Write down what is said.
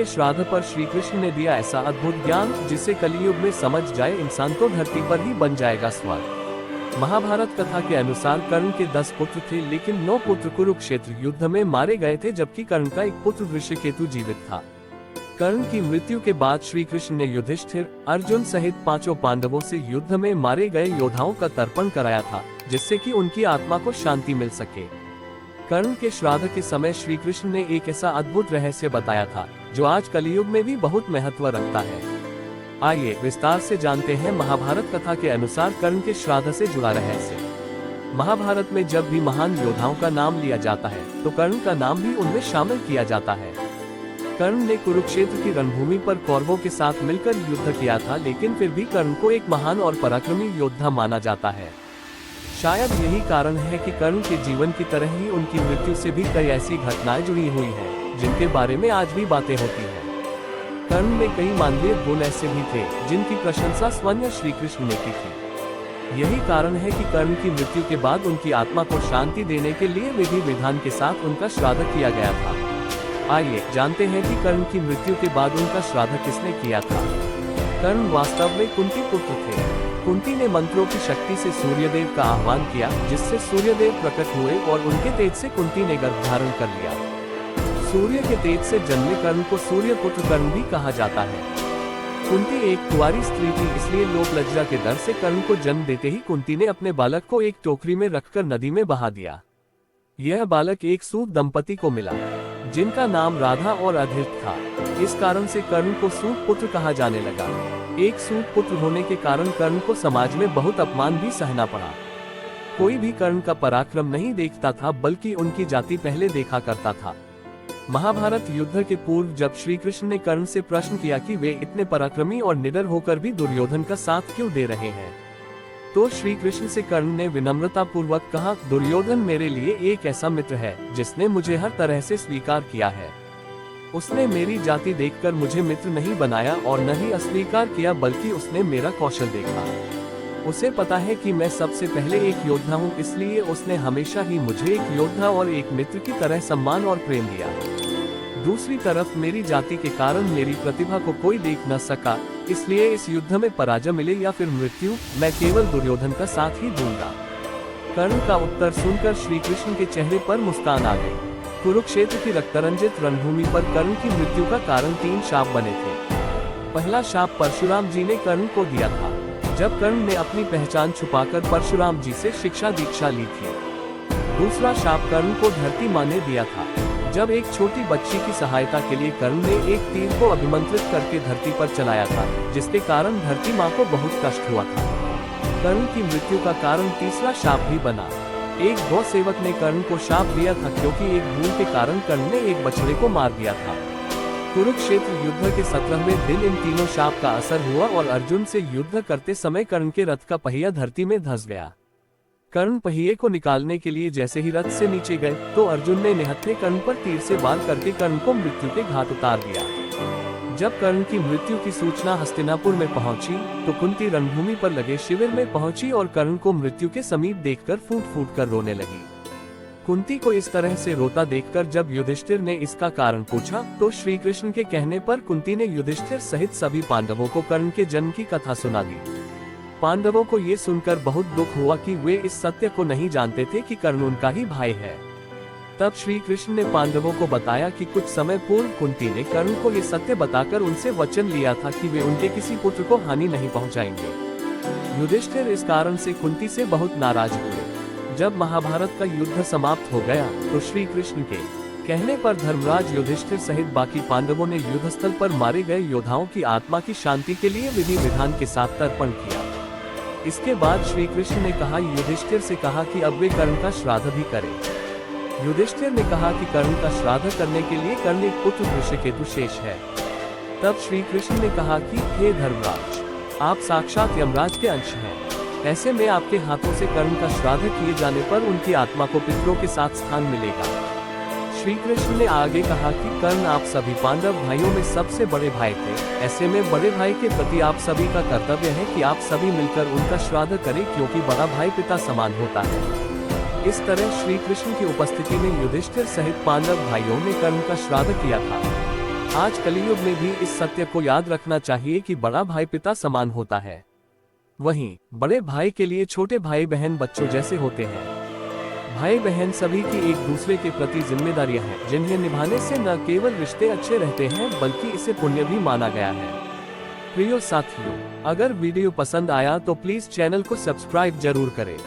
के श्राद्ध पर श्री कृष्ण ने दिया ऐसा अद्भुत ज्ञान जिसे कलियुग में समझ जाए इंसान तो धरती पर ही बन जाएगा स्वर्ग। महाभारत कथा के अनुसार कर्ण के 10 पुत्र थे, लेकिन 9 पुत्र कुरुक्षेत्र युद्ध में मारे गए थे, जबकि कर्ण का एक पुत्र ऋषिकेतु जीवित था। कर्ण की मृत्यु के बाद श्री कृष्ण ने युधिष्ठिर, अर्जुन सहित 5 पांडवों से युद्ध में मारे गए योद्धाओं का तर्पण कराया था, जिससे कि उनकी आत्मा को शांति मिल सके। कर्ण के श्राद्ध के समय श्री कृष्ण ने एक ऐसा अद्भुत रहस्य बताया था जो आज कलियुग में भी बहुत महत्व रखता है। आइए विस्तार से जानते हैं महाभारत कथा के अनुसार कर्ण के श्राद्ध से जुड़ा रहस्य। महाभारत में जब भी महान योद्धाओं का नाम लिया जाता है तो कर्ण का नाम भी उनमें शामिल किया जाता है। कर्ण ने कुरुक्षेत्र की रणभूमि पर कौरवों के साथ मिलकर युद्ध किया था, लेकिन फिर भी कर्ण को एक महान और पराक्रमी योद्धा माना जाता है। शायद यही कारण है कि कर्ण के जीवन की तरह ही उनकी मृत्यु से भी कई ऐसी घटनाएं जुड़ी हुई हैं, जिनके बारे में आज भी बातें होती हैं। कर्ण में कई मानवीय गुण ऐसे भी थे जिनकी प्रशंसा स्वयं श्री कृष्ण ने की थी। यही कारण है कि कर्ण की मृत्यु के बाद उनकी आत्मा को शांति देने के लिए विधि विधान के साथ उनका श्राद्ध किया गया था। आइए जानते हैं कि कर्ण की मृत्यु के बाद उनका श्राद्ध किसने किया था। कर्ण वास्तव में कुंती पुत्र थे। कुंती ने मंत्रों की शक्ति से सूर्यदेव का आह्वान किया, जिससे सूर्यदेव प्रकट हुए और उनके तेज से कुंती ने गर्भ धारण कर लिया। सूर्य के तेज से जन्मे कर्ण को सूर्य पुत्र कर्ण भी कहा जाता है। कुंती एक कुंवारी स्त्री थी, इसलिए लोक लज्जा के डर से कर्ण को जन्म देते ही कुंती ने अपने बालक को एक टोकरी में रखकर नदी में बहा दिया। यह बालक एक सूत दंपति को मिला, जिनका नाम राधा और अधीर था। इस कारण से कर्ण को सूत पुत्र कहा जाने लगा। एक सूत पुत्र होने के कारण कर्ण को समाज में बहुत अपमान भी सहना पड़ा। कोई भी कर्ण का पराक्रम नहीं देखता था, बल्कि उनकी जाति पहले देखा करता था। महाभारत युद्ध के पूर्व जब श्री कृष्ण ने कर्ण से प्रश्न किया कि वे इतने पराक्रमी और निडर होकर भी दुर्योधन का साथ क्यों दे रहे हैं, तो श्री कृष्ण से कर्ण ने विनम्रता पूर्वक कहा, दुर्योधन मेरे लिए एक ऐसा मित्र है जिसने मुझे हर तरह से स्वीकार किया है। उसने मेरी जाति देखकर मुझे मित्र नहीं बनाया और न ही अस्वीकार किया, बल्कि उसने मेरा कौशल देखा। उसे पता है कि मैं सबसे पहले एक योद्धा हूँ, इसलिए उसने हमेशा ही मुझे एक योद्धा और एक मित्र की तरह सम्मान और प्रेम दिया। दूसरी तरफ मेरी जाति के कारण मेरी प्रतिभा को कोई देख न सका, इसलिए इस युद्ध में पराजय मिले या फिर मृत्यु, मैं केवल दुर्योधन का साथ ही दूंगा। कर्ण का उत्तर सुनकर श्री कृष्ण के चेहरे पर मुस्कान आ गई। कुरुक्षेत्र की रक्तरंजित रणभूमि पर कर्ण की मृत्यु का कारण 3 शाप बने थे। पहला शाप परशुराम जी ने कर्ण को दिया था, जब कर्ण ने अपनी पहचान छुपाकर परशुराम जी से शिक्षा दीक्षा ली थी। दूसरा शाप कर्ण को धरती माँ ने दिया था, जब एक छोटी बच्ची की सहायता के लिए कर्ण ने एक तीर को अभिमंत्रित करके धरती पर चलाया था, जिसके कारण धरती माँ को बहुत कष्ट हुआ था। कर्ण की मृत्यु का कारण तीसरा शाप भी बना। एक गौ सेवक ने कर्ण को शाप दिया था, क्योंकि एक भूल के कारण कर्ण ने एक बछड़े को मार दिया था। कुरुक्षेत्र युद्ध के 17वें दिन इन तीनों शाप का असर हुआ और अर्जुन से युद्ध करते समय कर्ण के रथ का पहिया धरती में धंस गया। कर्ण पहिए को निकालने के लिए जैसे ही रथ से नीचे गए तो अर्जुन ने निहत्थे कर्ण पर तीर से वार करके कर्ण को मृत्यु के घाट उतार दिया। जब कर्ण की मृत्यु की सूचना हस्तिनापुर में पहुंची तो कुंती रणभूमि पर लगे शिविर में पहुंची और कर्ण को मृत्यु के समीप देखकर फूट फूट कर रोने लगी। कुंती को इस तरह से रोता देखकर जब युधिष्ठिर ने इसका कारण पूछा तो श्री कृष्ण के कहने पर कुंती ने युधिष्ठिर सहित सभी पांडवों को कर्ण के जन्म की कथा सुना दी। पांडवों को ये सुनकर बहुत दुख हुआ कि वे इस सत्य को नहीं जानते थे कि कर्ण उनका ही भाई है। तब श्री कृष्ण ने पांडवों को बताया कि कुछ समय पूर्व कुंती ने कर्ण को ये सत्य बताकर उनसे वचन लिया था कि वे उनके किसी पुत्र को हानि नहीं पहुंचाएंगे। युधिष्ठिर इस कारण से कुंती से बहुत नाराज हुए। जब महाभारत का युद्ध समाप्त हो गया तो श्री कृष्ण के कहने पर धर्मराज युधिष्ठिर सहित बाकी पांडवों ने युद्धस्थल पर मारे गए योद्धाओं की आत्मा की शांति के लिए विधि विधान के साथ तर्पण किया। इसके बाद श्री कृष्ण ने कहा युधिष्ठिर से कहा कि अब वे कर्ण का श्राद्ध भी करें। युधिष्ठिर ने कहा कि कर्ण का श्राद्ध करने के लिए कर्ण एक पुत्र ऋषिकेतु शेष है। तब श्री कृष्ण ने कहा कि हे धर्मराज, आप साक्षात यमराज के अंश हैं। ऐसे में आपके हाथों से कर्ण का श्राद्ध किए जाने पर उनकी आत्मा को पितरों के साथ स्थान मिलेगा। श्री कृष्ण ने आगे कहा कि कर्ण आप सभी पांडव भाइयों में सबसे बड़े भाई थे। ऐसे में बड़े भाई के प्रति आप सभी का कर्तव्य है कि आप सभी मिलकर उनका श्राद्ध करें, क्योंकि बड़ा भाई पिता समान होता है। इस तरह श्री कृष्ण की उपस्थिति में युधिष्ठिर सहित पांडव भाइयों ने कर्ण का श्राद्ध किया था। आज कलयुग में भी इस सत्य को याद रखना चाहिए कि बड़ा भाई पिता समान होता है, वहीं बड़े भाई के लिए छोटे भाई बहन बच्चों जैसे होते हैं। भाई बहन सभी की एक दूसरे के प्रति जिम्मेदारियां हैं, जिन्हें निभाने से न केवल रिश्ते अच्छे रहते हैं बल्कि इसे पुण्य भी माना गया है। प्रिय साथियों, अगर वीडियो पसंद आया तो प्लीज चैनल को सब्सक्राइब जरूर करें।